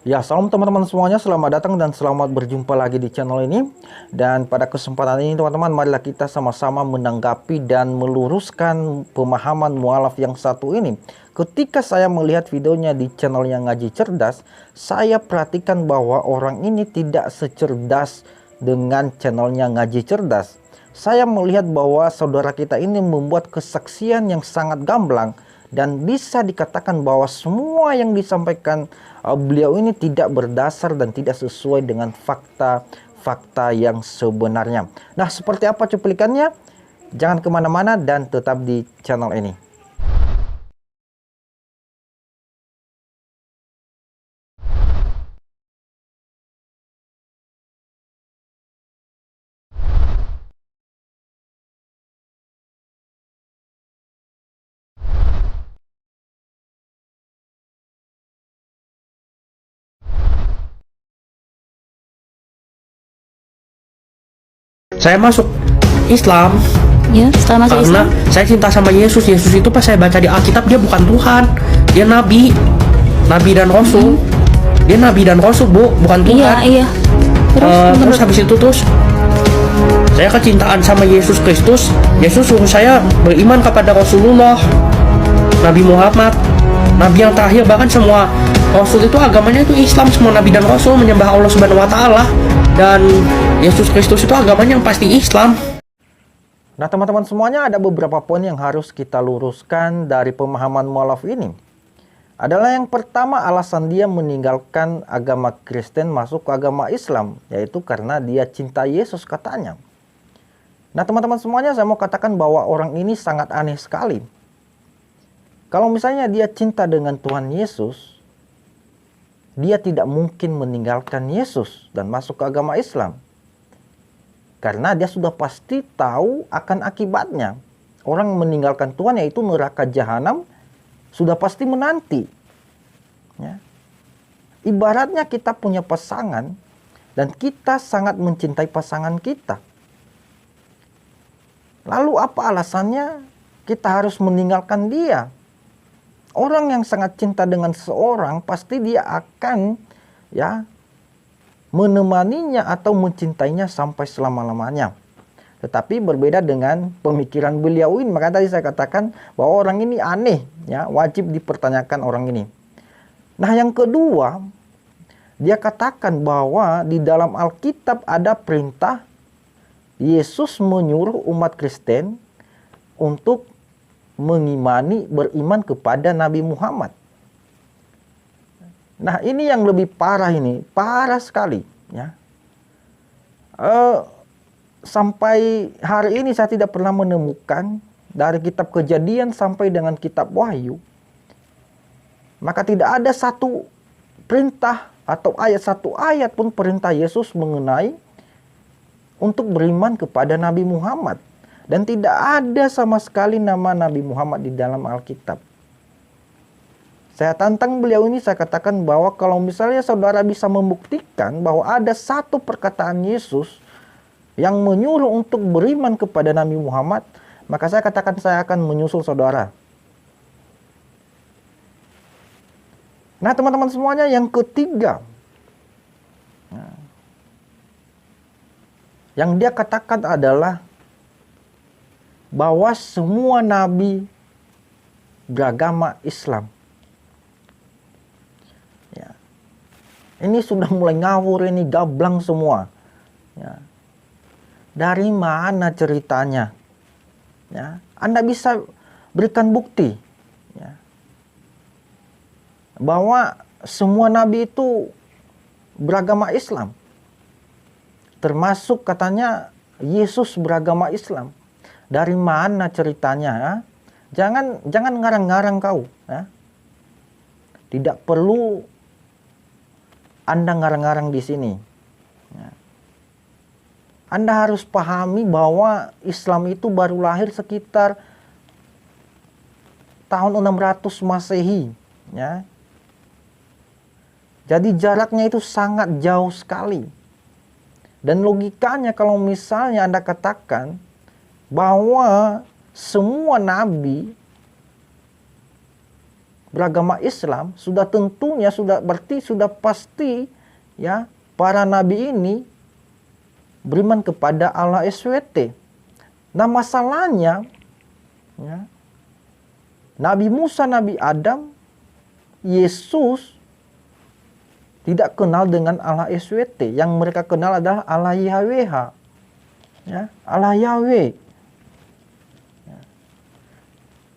Ya, salam teman-teman semuanya, selamat datang dan selamat berjumpa lagi di channel ini. Dan pada kesempatan ini teman-teman, marilah kita sama-sama menanggapi dan meluruskan pemahaman mualaf yang satu ini. Ketika saya melihat videonya di channel yang Ngaji Cerdas, saya perhatikan bahwa orang ini tidak secerdas dengan channelnya Ngaji Cerdas. Saya melihat bahwa saudara kita ini membuat kesaksian yang sangat gamblang, dan bisa dikatakan bahwa semua yang disampaikan beliau ini tidak berdasar dan tidak sesuai dengan fakta-fakta yang sebenarnya. Nah, seperti apa cuplikannya? Jangan kemana-mana dan tetap di channel ini. Saya masuk Islam Ya, setelah masuk karena Islam. saya cinta sama Yesus. Yesus itu pas saya baca di Alkitab, dia bukan Tuhan, dia nabi, nabi dan rasul. Dia nabi dan rasul, Bu, bukan Iya, Tuhan. iya. Terus habis itu saya kecintaan sama Yesus Kristus. Yesus suruh saya beriman kepada Rasulullah, Nabi Muhammad, nabi yang terakhir. Bahkan semua rasul itu agamanya itu Islam, semua nabi dan rasul menyembah Allah Subhanahu wa taala, dan Yesus Kristus itu agamanya yang pasti Islam. Nah, teman-teman semuanya, ada beberapa poin yang harus kita luruskan dari pemahaman mualaf ini. Adalah yang pertama, alasan dia meninggalkan agama Kristen masuk ke agama Islam, yaitu karena dia cinta Yesus katanya. Nah, teman-teman semuanya, saya mau katakan bahwa orang ini sangat aneh sekali. Kalau misalnya dia cinta dengan Tuhan Yesus, dia tidak mungkin meninggalkan Yesus dan masuk ke agama Islam. Karena dia sudah pasti tahu akan akibatnya. Orang meninggalkan Tuhan, yaitu neraka jahanam, sudah pasti menanti. Ya. Ibaratnya kita punya pasangan dan kita sangat mencintai pasangan kita. Lalu apa alasannya kita harus meninggalkan dia? Orang yang sangat cinta dengan seseorang pasti dia akan menemaninya atau mencintainya sampai selama-lamanya. Tetapi berbeda dengan pemikiran beliau ini. Maka tadi saya katakan bahwa orang ini aneh, wajib dipertanyakan orang ini. Nah, yang kedua, dia katakan bahwa di dalam Alkitab ada perintah Yesus menyuruh umat Kristen untuk beriman kepada Nabi Muhammad. Nah, ini yang lebih parah, ini parah sekali, ya. Sampai hari ini saya tidak pernah menemukan dari kitab Kejadian sampai dengan kitab Wahyu, maka tidak ada satu perintah atau satu ayat pun perintah Yesus mengenai untuk beriman kepada Nabi Muhammad. Dan tidak ada sama sekali nama Nabi Muhammad di dalam Alkitab. Saya tantang beliau ini, saya katakan bahwa kalau misalnya saudara bisa membuktikan bahwa ada satu perkataan Yesus yang menyuruh untuk beriman kepada Nabi Muhammad, maka saya katakan saya akan menyusul saudara. Nah, teman-teman semuanya, yang ketiga, yang dia katakan adalah bahwa semua nabi beragama Islam. Ya. Ini sudah mulai ngawur, ini gablang semua. Ya. Dari mana ceritanya? Ya. Anda bisa berikan bukti, ya, bahwa semua nabi itu beragama Islam. Termasuk katanya Yesus beragama Islam. Dari mana ceritanya? Ya? Jangan ngarang-ngarang kau. Ya? Tidak perlu Anda ngarang-ngarang di sini. Ya. Anda harus pahami bahwa Islam itu baru lahir sekitar tahun 600 Masehi. Ya. Jadi jaraknya itu sangat jauh sekali. Dan logikanya kalau misalnya Anda katakan bahwa semua nabi beragama Islam, sudah tentunya berarti sudah pasti ya para nabi ini beriman kepada Allah SWT. Nah, masalahnya ya, Nabi Musa, Nabi Adam, Yesus tidak kenal dengan Allah SWT. Yang mereka kenal adalah Allah YHWH, ya, Allah Yahweh.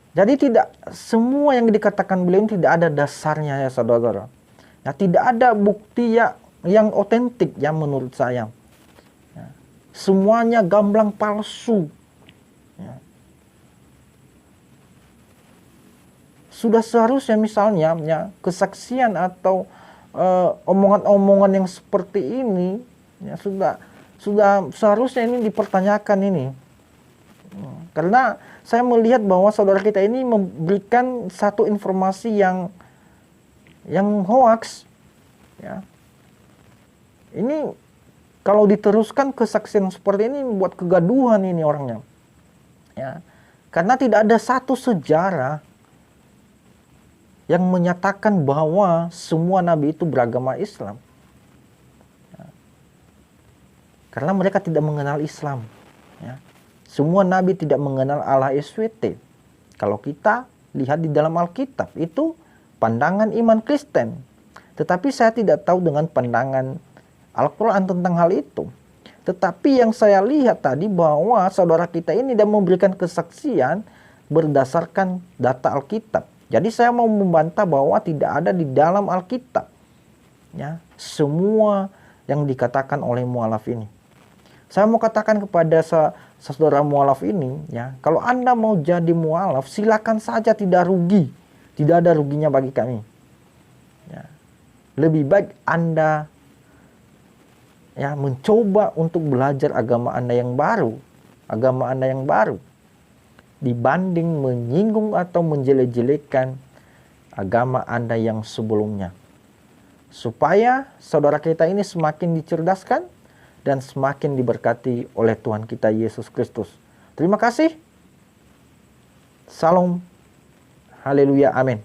Jadi tidak semua yang dikatakan beliau tidak ada dasarnya ya saudara. Ya, tidak ada bukti yang otentik ya menurut saya. Ya, semuanya gamblang palsu. Ya. Sudah seharusnya misalnya ya, kesaksian atau omongan-omongan yang seperti ini ya, sudah seharusnya ini dipertanyakan ini. Karena saya melihat bahwa saudara kita ini memberikan satu informasi yang hoaks. Ya. Ini kalau diteruskan kesaksian seperti ini membuat kegaduhan ini orangnya. Ya. Karena tidak ada satu sejarah yang menyatakan bahwa semua nabi itu beragama Islam. Ya. Karena mereka tidak mengenal Islam. Ya. Semua nabi tidak mengenal Allah SWT. Kalau kita lihat di dalam Alkitab, itu pandangan iman Kristen. Tetapi saya tidak tahu dengan pandangan Al-Quran tentang hal itu. Tetapi yang saya lihat tadi bahwa saudara kita ini tidak memberikan kesaksian berdasarkan data Alkitab. Jadi saya mau membantah bahwa tidak ada di dalam Alkitab ya, semua yang dikatakan oleh mualaf ini. Saya mau katakan kepada saudara mualaf ini, ya, kalau Anda mau jadi mualaf, silakan saja, tidak rugi. Tidak ada ruginya bagi kami. Ya. Lebih baik Anda ya mencoba untuk belajar agama Anda yang baru. Agama Anda yang baru. Dibanding menyinggung atau menjelek-jelekan agama Anda yang sebelumnya. Supaya saudara kita ini semakin dicerdaskan dan semakin diberkati oleh Tuhan kita Yesus Kristus. Terima kasih. Salam. Haleluya. Amin.